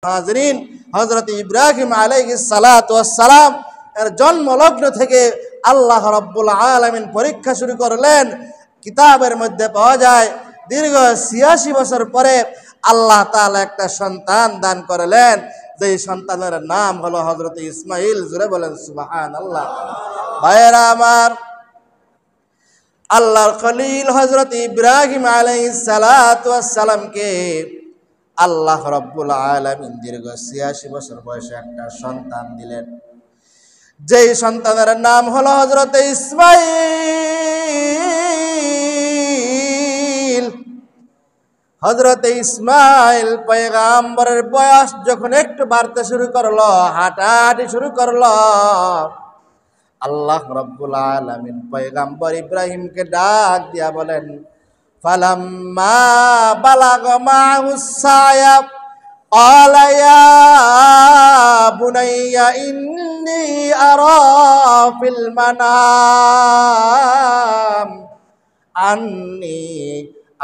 হাজরিন, হযরত ইব্রাহিম আলাইহিস সালাতু ওয়াস সালাম এর জন্মলগ্ন থেকে আল্লাহ রাব্বুল আলামিন পরীক্ষা শুরু করলেন। কিতাবের মধ্যে পাওয়া যায় দীর্ঘ ৮৬ বছর পরে আল্লাহ তাআলা একটা সন্তান দান করলেন, যেই সন্তানের নাম হলো হযরত ইসমাঈল। জোরে বলেন সুবহানাল্লাহ। ভাইয়েরা আমার, আল্লাহর খলিল হযরত ইব্রাহিম আলাইহিস সালাতু ওয়াস সালামকে আল্লাহ রাব্বুল আলামিন দীর্ঘ ৮৬ বছর বয়সে একটা সন্তান দিলেন, যেই সন্তানের নাম হলো হযরত ইসমাঈল। হযরত ইসমাঈল পয়গম্বরের বয়স যখন একটু বাড়তে শুরু করলো, হাঁটাহাঁটি শুরু করলো, আল্লাহ রাব্বুল আলামিন পয়গম্বর ইব্রাহিমকে ডাক দিয়া বলেন, ফালাম্মা বালাগা মাহুস সায়া ক্বালা ইয়া বুনাইয়া ইন্নী আরা ফিল মানাম আন্নী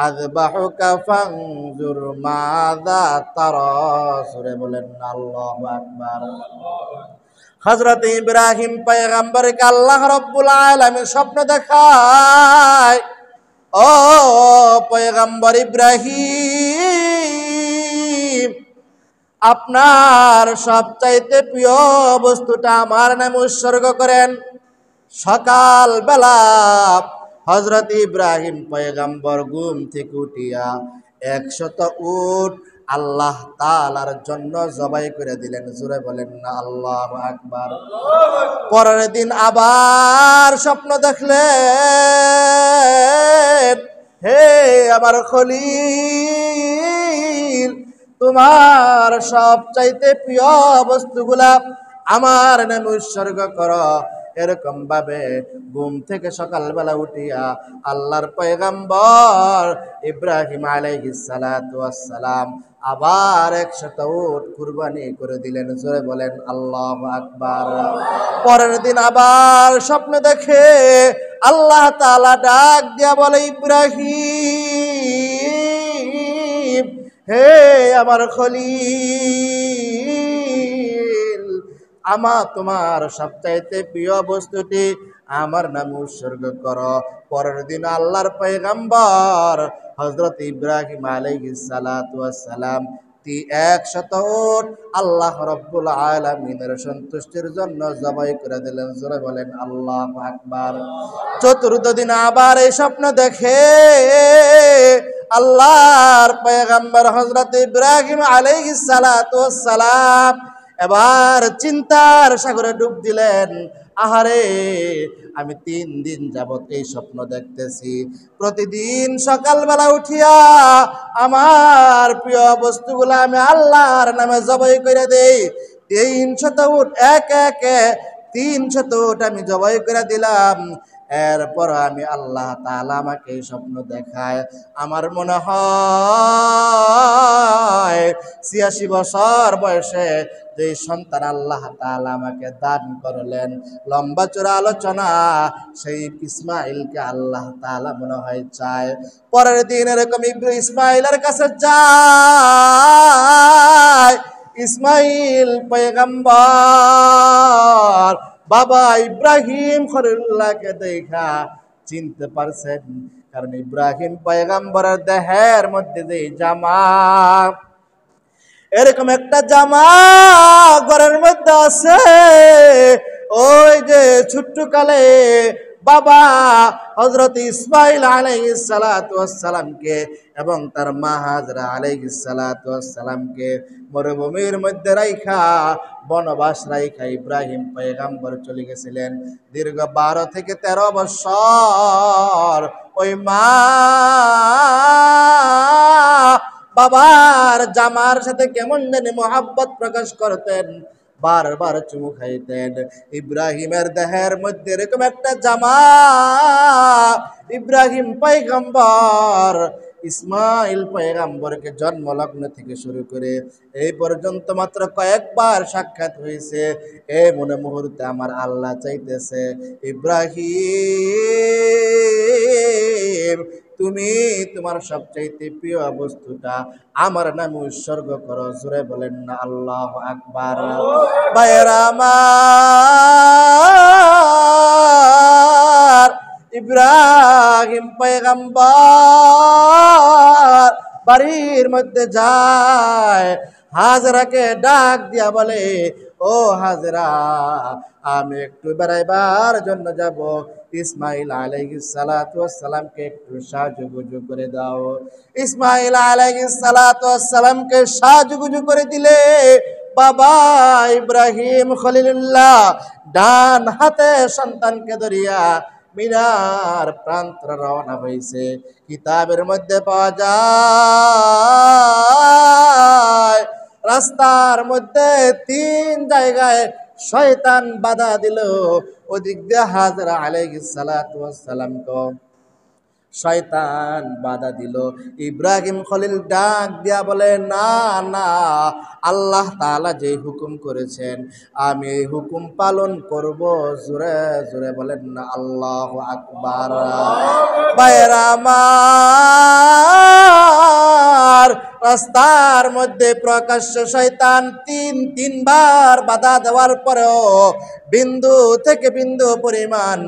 আযবাহুকা ফানজুর মাযা তারা। সূরা বলেন আল্লাহু আকবার। হযরত ইব্রাহিম পয়গম্বরকে আল্লাহ রাব্বুল আলামিন স্বপ্ন দেখায়, ও পয়গম্বর ইব্রাহিম, আপনার সবচাইতে প্রিয় বস্তুটা আমার নামে উৎসর্গ করেন। সকাল বেলা হযরত ইব্রাহিম পয়গম্বর ঘুম থেকে উঠিয়া ১০০ উট আল্লাহ তাআলার জন্য জবাই করে দিলেন। জোরে বলেন না আল্লাহু আকবার। পরের দিন আবার স্বপ্ন দেখলেন, হে আমার খলিল, তোমার সবচাইতে প্রিয় বস্তুগুলা আমার নামে উৎসর্গ করো। এরকম ভাবে ঘুম থেকে সকালবেলা উঠিয়া আল্লাহর পয়গম্বর ইব্রাহিম আলাইহিস সালাতু ওয়াস সালাম আবার ১০০ উট কুরবানি করে দিলেন। জোরে বলেন আল্লাহু আকবার। পরের দিন আবার স্বপ্ন দেখে আল্লাহ তাআলা ডাক দিয়া বলে, ইব্রাহিম, হে আমার খলিল, তোমার সবচাইতে প্রিয় বস্তুটি আমার নামে উৎসর্গ করো। পরের দিন আল্লাহর পয়গম্বর হযরত ইব্রাহিম আলাইহিস সালাতু ওয়াস সালাম ১০০ উট আল্লাহ রাব্বুল আলামিনের সন্তুষ্টির জন্য জবাই করে দিলেন। জোরে বলেন আল্লাহু আকবার। চতুর্থ দিন আবার এই স্বপ্ন দেখে আল্লাহর পয়গম্বর হযরত ইব্রাহিম আলাইহিস সালাতু ওয়াস সালাম এবার চিন্তার সাগরে ডুব দিলেন। আহারে, আমি ৩ দিন যাবত এই স্বপ্ন দেখতেছি, প্রতিদিন সকালবেলা উঠিয়া আমার প্রিয় বস্তুগুলো আমি আল্লাহর নামে জবাই করে দেই। ৩০০ উট একে একে ৩০০ উট আমি জবাই করে দিলাম। এরপর আমি আল্লাহ তাআলা আমাকে এই স্বপ্ন দেখায়, আমার মনে হয় ৮৬ বছর বয়সে যে সন্তান আল্লাহ তাআলা আমাকে দান করলেন, লম্বা চূড়া আলোচনা, সেই ইসমাঈলকে আল্লাহ তাআলা মনে হয় চায়। পরের দিন এরকম ইসমাঈলের কাছে যায়। ইসমাঈল পয়গম্বর বাবা ইব্রাহিম খলিলুল্লাহকে দেখা চিনতে পারছেন, কারণ ইব্রাহিম পয়গম্বরের দেহের মধ্যে যে জামা, এরকম একটা জামা ঘরের মধ্যে আছে, ওই যে ছোট্ট কালে বাবা হযরত ইসমাঈল আলাইহিস সালাতু ওয়াস সালামকে এবং তার মা হাজরা আলাইহিস সালাতু ওয়াস সালামকে মরুভূমির মধ্যে রাইখা, বনবাস রাইখা ইব্রাহিম পয়গম্বর চলে গেছিলেন। দীর্ঘ ১২ থেকে ১৩ বছর ওই মা বাবার জামার সাথে কেমন জানি মোহাব্বত প্রকাশ করতেন, বারবার চুমু খাইতেন। ইব্রাহিমের দেহের মধ্যে এরকম একটা জামা ইব্রাহিম পয়গম্বর ইসমাঈল পয়গম্বরকে জন্মলগ্ন থেকে শুরু করে এই পর্যন্ত মাত্র কয়েকবার সাক্ষাৎ হয়েছে। এই মনে মুহূর্তে আমার আল্লাহ চাইতেছে, ইব্রাহিম তুমি তোমার সবচাইতে প্রিয় বস্তুটা আমার নামে উৎসর্গ করো। জোরে বলেন না আল্লাহু আকবার। ভাইয়েরা আমার, ইব্রাহিম পয়গম্বর বাড়ির মধ্যে যায়, হাজরাকে ডাক দিয়া বলে, ও হাজরা, আমি একটু বেড়াইবার জন্য যাব, ইসমাইল আলাইহিস সালাতু ওয়াস সালামকে একটু সাজুগুজু করে দাও। ইসমাইল আলাইহিস সালাতু ওয়াস সালামকে সাজুগুজু করে দিলে বাবা ইব্রাহিম খলিলুল্লাহ ডান হাতে সন্তানকে ধরিয়া মিনার প্রান্তরে রওনা হয়েছে। কিতাবের মধ্যে পাওয়া যায় রাস্তার মধ্যে 3 জায়গায় শয়তান বাধা দিল। ওদিক দিয়ে হাজরা আলাইহিস সালাতু ওয়াস সালামকে শয়তান বাধা দিল। ইব্রাহিম খলিল ডাক দিয়া বলে, না না, আল্লাহ তাআলা যে হুকুম করেছেন আমি এই হুকুম পালন করব। জোরে জোরে বলেন না আল্লাহু আকবার। ভাইয়েরা আমার, রাস্তার মধ্যে প্রকাশ্য শয়তান 3বার বাধা দেওয়ার পরেও বিন্দু থেকে বিন্দু পরিমাণ,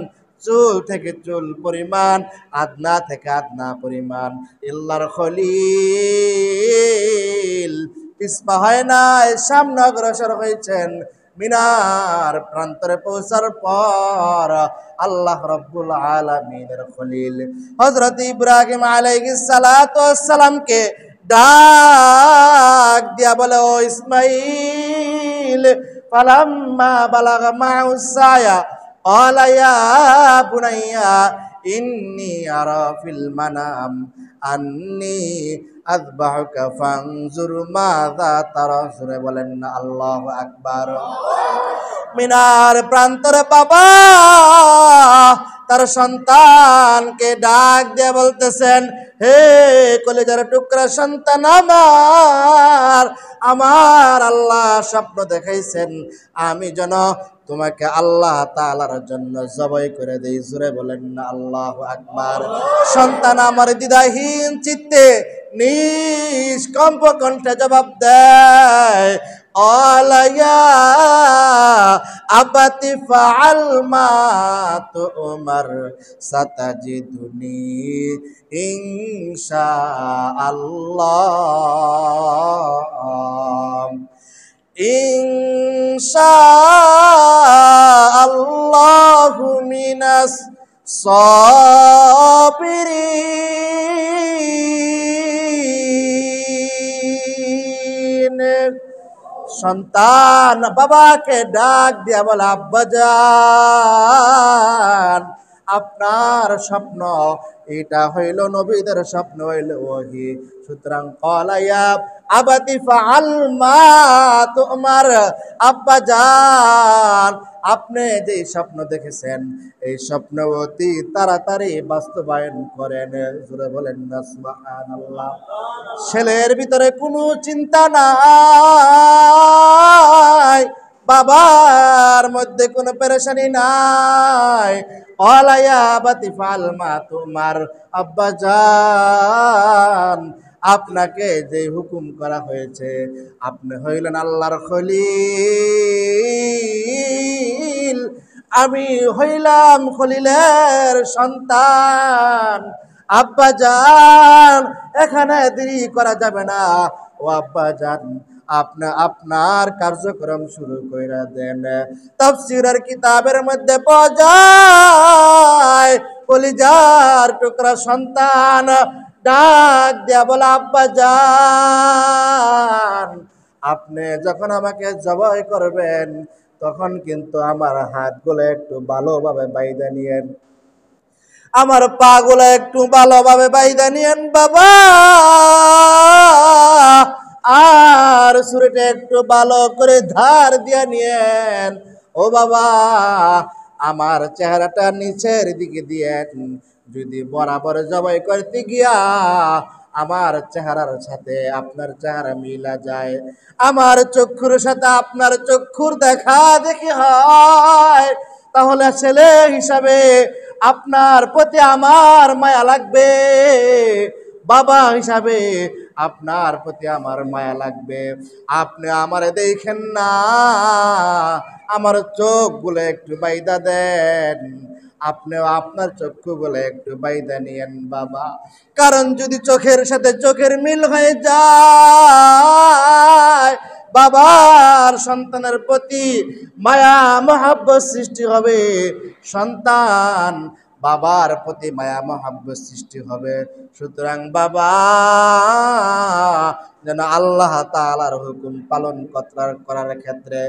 চুল থেকে চুল পরিমাণ, আদনা থেকে আদনা পরিমাণ আল্লাহর খলিল পিছপা হয় নাই, সামনে অগ্রসর হয়েছেন। মিনার প্রান্তরে পৌঁছার পর আল্লাহ রাব্বুল আলামিনের খলিল হযরত ইব্রাহিম আলাইহিস সালাতু ওয়াস সালামকে ডাক দিয়া বলে, ও ইসমাইল, ফালাম্মা বালাগা মাউস সায়া قال يا بني إني أرى في المنام أني أذبحك فانظر ماذا ترى। সুরে বলেন না আল্লাহু আকবার। মিনার প্রান্তরে বাবা তার সন্তানকে ডাক দিয়ে বলতেছেন, হে কলিজার টুকরা সন্তান আমার আল্লাহ স্বপ্ন দেখাইছেন আমি যেন তোমাকে আল্লাহ তাআলার জন্য জবাই করে দেই। জোরে বলেন না আল্লাহু আকবার। সন্তান আমার দ্বিধাহীন চিত্তে নিষ্কম্প কণ্ঠে জবাব দেয়, আলায়া আবাতি ফাআল মা তুমার সাতাজিদুনি ইনশাআল্লাহ, ইনশাআল্লাহু মিনাস সাবিরিন। সন্তান বাবাকে ডাক দিয়া বলে, আব্বাজান, আপনার স্বপ্ন এটা হইল নবীদের স্বপ্ন, হইল ওহী। সুতরাং কলায়া আবাতি ফাআল মা তুমার, আব্বাজান আপনি যে স্বপ্ন দেখেছেন এই স্বপ্ন অতি তাড়াতাড়ি বাস্তবায়ন করেন। জোরে বলেন না সুবহানাল্লাহ। ছেলের ভিতরে কোনো চিন্তা নাই, বাবার মধ্যে কোনো পেরেশানি নাই। আলায়া বাতি ফাল মা তুমার, আব্বাজান আপনাকে যে হুকুম করা হয়েছে, আপনি হইলেন আল্লাহর খলিল, আমি হইলাম খলিলের সন্তান। আব্বাজান এখানে দেরি করা যাবে না, ও আব্বাজান আপনার কার্যক্রম শুরু করে দেন। তাফসীরের কিতাবের মধ্যে পাওয়া যায় কলিজার টুকরা সন্তান ডাক দিয়া বলে, আব্বাজান আপনি যখন আমাকে জবাই করবেন তখন কিন্তু আমার হাতগুলো একটু ভালোভাবে বাইধা নিয়েন, আমার পাগুলো একটু ভালোভাবে বাইধা নিয়েন বাবা, আর ছুরিটা একটু ভালো করে ধার দিয়ে নিয়েন। ও বাবা, আমার চেহারাটা নিচের দিকে দিয়েন, যদি বরাবর জবাই করতে গিয়া আমার চেহারার সাথে আপনার চেহারা মিলা যায়, আমার চক্ষুর সাথে আপনার চক্ষুর দেখা দেখি হয়, তাহলে ছেলে হিসাবে আপনার প্রতি আমার মায়া লাগবে, বাবা হিসাবে আপনার প্রতি আমার মায়া লাগবে। আপনি আমারে দেখেন না, আমার চোখগুলো একটু বাইদা দেন, আপনিও আপনার চক্ষুগুলো একটু বাইদা নিয়েন বাবা। কারণ যদি চোখের সাথে চোখের মিল হয়ে যায়, বাবার সন্তানের প্রতি মায়া মহাব্বত সৃষ্টি হবে, সন্তান বাবার প্রতি মায়া মহাব্বত সৃষ্টি হবে। সুতরাং বাবা যেন আল্লাহ তাআলার হুকুম পালন করার ক্ষেত্রে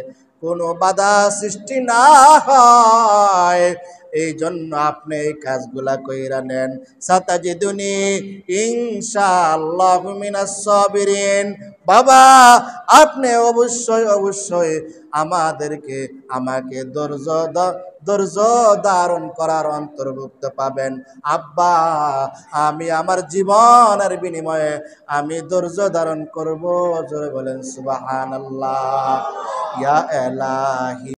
কোনো বাধা সৃষ্টি না হয়, এই জন্য আপনি এই কাজগুলা কইরা নেন। সাতাজিদুনি ইনশাআল্লাহু মিনাস সাবিরিন। বাবা আপনি অবশ্যই অবশ্যই আমাকে ধৈর্য ধারণ করার অন্তর্ভুক্ত পাবেন। আব্বা আমি আমার জীবনের বিনিময়ে আমি ধৈর্য ধারণ করব। জোরে বলেন সুবহানাল্লাহ। ইয়া এলাহি।